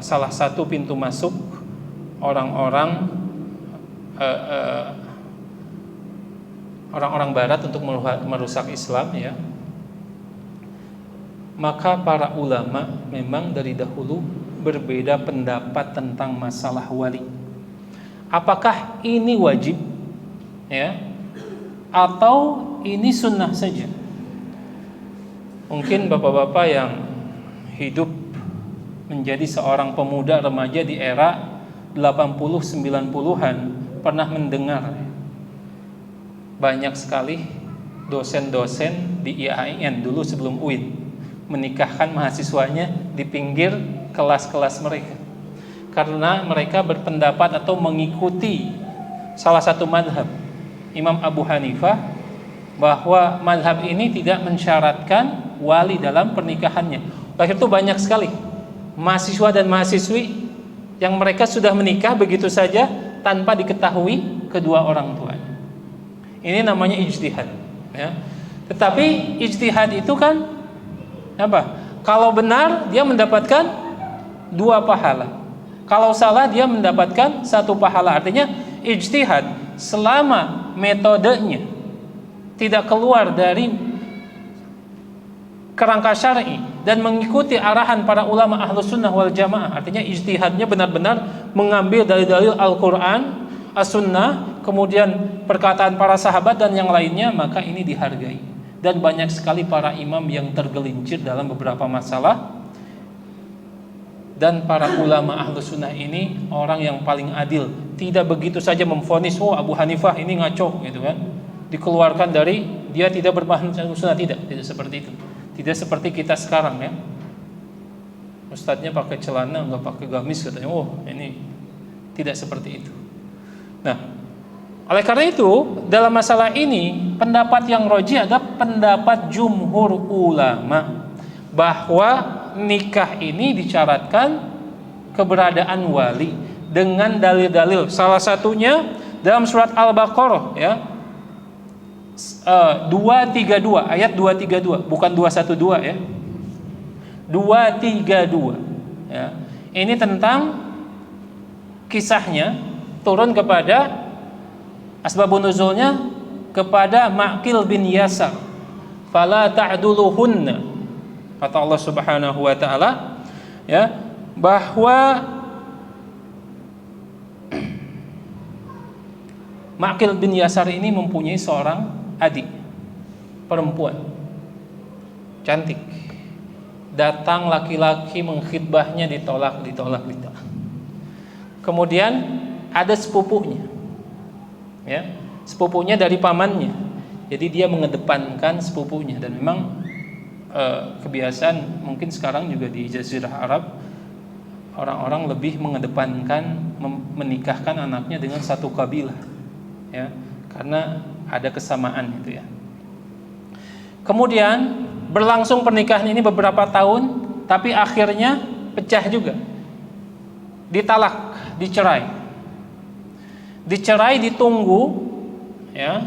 salah satu pintu masuk orang-orang orang-orang Barat untuk merusak Islam, ya, maka para ulama memang dari dahulu berbeda pendapat tentang masalah wali. Apakah ini wajib, ya, atau ini sunnah saja? Mungkin bapak-bapak yang hidup menjadi seorang pemuda remaja di era 80-90-an pernah mendengar banyak sekali dosen-dosen di IAIN dulu sebelum UIN menikahkan mahasiswanya di pinggir kelas-kelas mereka, karena mereka berpendapat atau mengikuti salah satu madhab, Imam Abu Hanifah, bahwa madhab ini tidak mensyaratkan wali dalam pernikahannya. Oleh itu banyak sekali mahasiswa dan mahasiswi yang mereka sudah menikah begitu saja tanpa diketahui kedua orang tuanya. Ini namanya ijtihad, ya. Tetapi ijtihad itu kan apa? Kalau benar dia mendapatkan 2 pahala. Kalau salah dia mendapatkan 1 pahala. Artinya ijtihad selama metodenya tidak keluar dari kerangka syar'i dan mengikuti arahan para ulama ahlus sunnah wal jamaah, artinya ijtihadnya benar-benar mengambil dari dalil Al-Quran, As-Sunnah, kemudian perkataan para sahabat dan yang lainnya, maka ini dihargai. Dan banyak sekali para imam yang tergelincir dalam beberapa masalah. Dan para ulama ahlus sunnah ini orang yang paling adil, tidak begitu saja memvonis, oh Abu Hanifah ini ngaco, gitu kan, dikeluarkan dari, dia tidak berpaham sunnah. Tidak seperti itu. Tidak seperti kita sekarang, ya. Ustadznya pakai celana nggak pakai gamis, katanya, oh ini tidak seperti itu. Nah, oleh karena itu dalam masalah ini pendapat yang rajih adalah pendapat jumhur ulama bahwa nikah ini disyaratkan keberadaan wali dengan dalil-dalil. Salah satunya dalam surat Al-Baqarah, ya, 232, ayat 232, bukan 212, ya. 232, ya. Ini tentang kisahnya turun kepada asbabun nuzulnya kepada Ma'qil bin Yasar. Fala ta'duluhunna, kata Allah Subhanahu wa taala, ya, bahwa Ma'qil bin Yasar ini mempunyai seorang adik perempuan cantik. Datang laki-laki mengkhidbahnya, ditolak. Kemudian ada sepupunya, ya, sepupunya dari pamannya. Jadi dia mengedepankan sepupunya. Dan memang kebiasaan mungkin sekarang juga di Jazirah Arab, orang-orang lebih mengedepankan menikahkan anaknya dengan satu kabilah, ya, karena ada kesamaan itu, ya. Kemudian berlangsung pernikahan ini beberapa tahun, tapi akhirnya pecah juga, ditalak, dicerai, ditunggu, ya,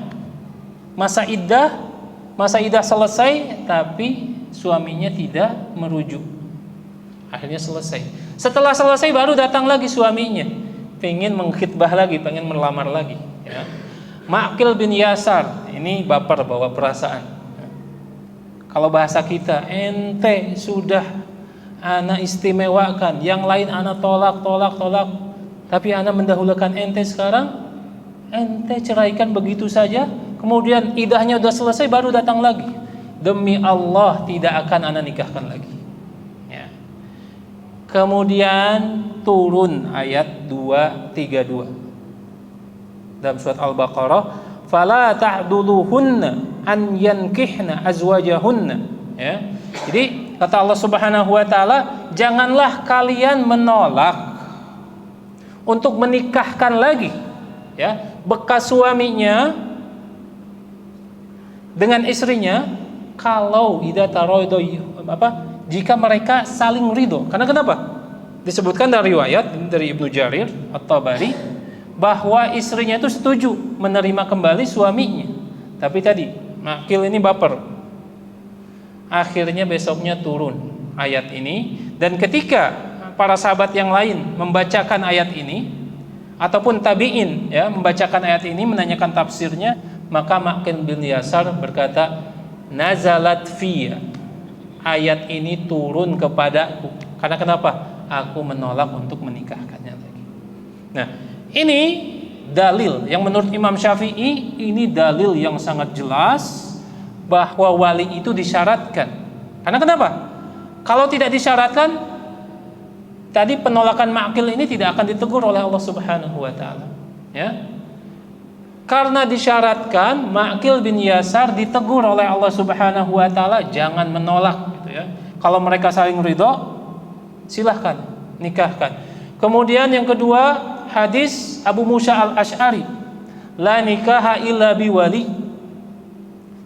masa iddah selesai, tapi suaminya tidak merujuk. Akhirnya selesai. Setelah selesai baru datang lagi suaminya, pengen mengkhitbah lagi, pengen melamar lagi, ya. Ma'qil bin Yasar ini baper, bawa perasaan. Kalau bahasa kita, ente sudah ana istimewakan, yang lain ana tolak, tapi ana mendahulukan ente. Sekarang ente ceraikan begitu saja, kemudian idahnya udah selesai baru datang lagi. Demi Allah tidak akan ana nikahkan lagi, ya. Kemudian turun ayat 232 dalam surat Al-Baqarah, fala ta'duluhunna an yankihna azwajahunna, ya. Jadi kata Allah Subhanahu wa taala, janganlah kalian menolak untuk menikahkan lagi, ya, bekas suaminya dengan istrinya, kalau jika mereka saling ridho. Karena kenapa? Disebutkan dari riwayat dari Ibnu Jarir At-Tabari bahwa istrinya itu setuju menerima kembali suaminya, tapi tadi Ma'qil ini baper. Akhirnya besoknya turun ayat ini, dan ketika para sahabat yang lain membacakan ayat ini, ataupun tabi'in ya membacakan ayat ini menanyakan tafsirnya, maka Ma'qil bin Yasar berkata, nazalat fiyya, ayat ini turun kepadaku. Karena kenapa? Aku menolak untuk menikahkannya lagi. Nah, ini dalil yang menurut Imam Syafi'i, ini dalil yang sangat jelas bahwa wali itu disyaratkan. Karena kenapa? Kalau tidak disyaratkan, tadi penolakan Ma'qil ini tidak akan ditegur oleh Allah Subhanahu wa taala. Ya. Karena disyaratkan, Ma'qil bin Yasar ditegur oleh Allah Subhanahu wa taala, jangan menolak gitu ya. Kalau mereka saling ridho, silahkan nikahkan. Kemudian yang kedua, hadis Abu Musa al-Asy'ari, la nikaha illa biwali,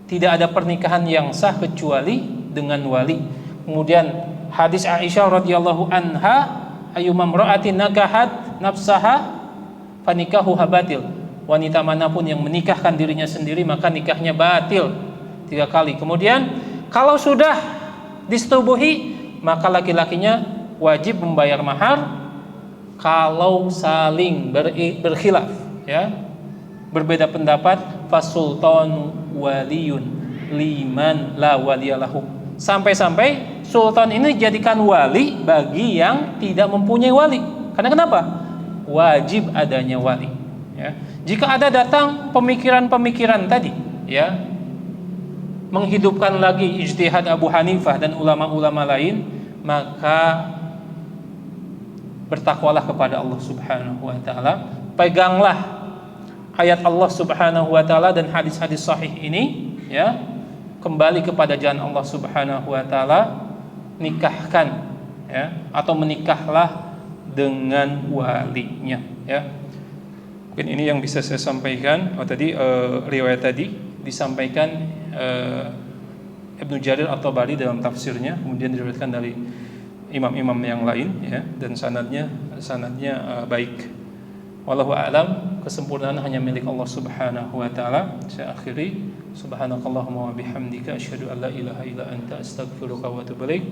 tidak ada pernikahan yang sah kecuali dengan wali. Kemudian hadis Aisyah radhiyallahu anha, ayyuma imra'atin nakahat nafsaha fanikahuha batil, wanita manapun yang menikahkan dirinya sendiri maka nikahnya batil 3 kali. Kemudian kalau sudah disetubuhi, maka laki-lakinya wajib membayar mahar. Kalau saling berkhilaf ya, berbeda pendapat, fasultan waliyun liman la waliyalahu, sampai-sampai sultan ini dijadikan wali bagi yang tidak mempunyai wali. Karena kenapa? Wajib adanya wali ya. Jika ada datang pemikiran-pemikiran tadi ya, menghidupkan lagi ijtihad Abu Hanifah dan ulama-ulama lain, maka bertakwalah kepada Allah Subhanahu wa taala, peganglah ayat Allah Subhanahu wa taala dan hadis-hadis sahih ini ya, kembali kepada jalan Allah Subhanahu wa taala, nikahkan ya, atau menikahlah dengan walinya ya. Mungkin ini yang bisa saya sampaikan. Tadi riwayat tadi disampaikan Ibnu Jarir at-Tabari dalam tafsirnya, kemudian diriwayatkan dari imam-imam yang lain ya, dan sanadnya baik. Wallahu a'lam, kesempurnaan hanya milik Allah Subhanahu wa taala. Saya akhiri, subhanakallahumma wa bihamdika asyhadu an la ilaha illa anta astaghfiruka wa atubu ilaik.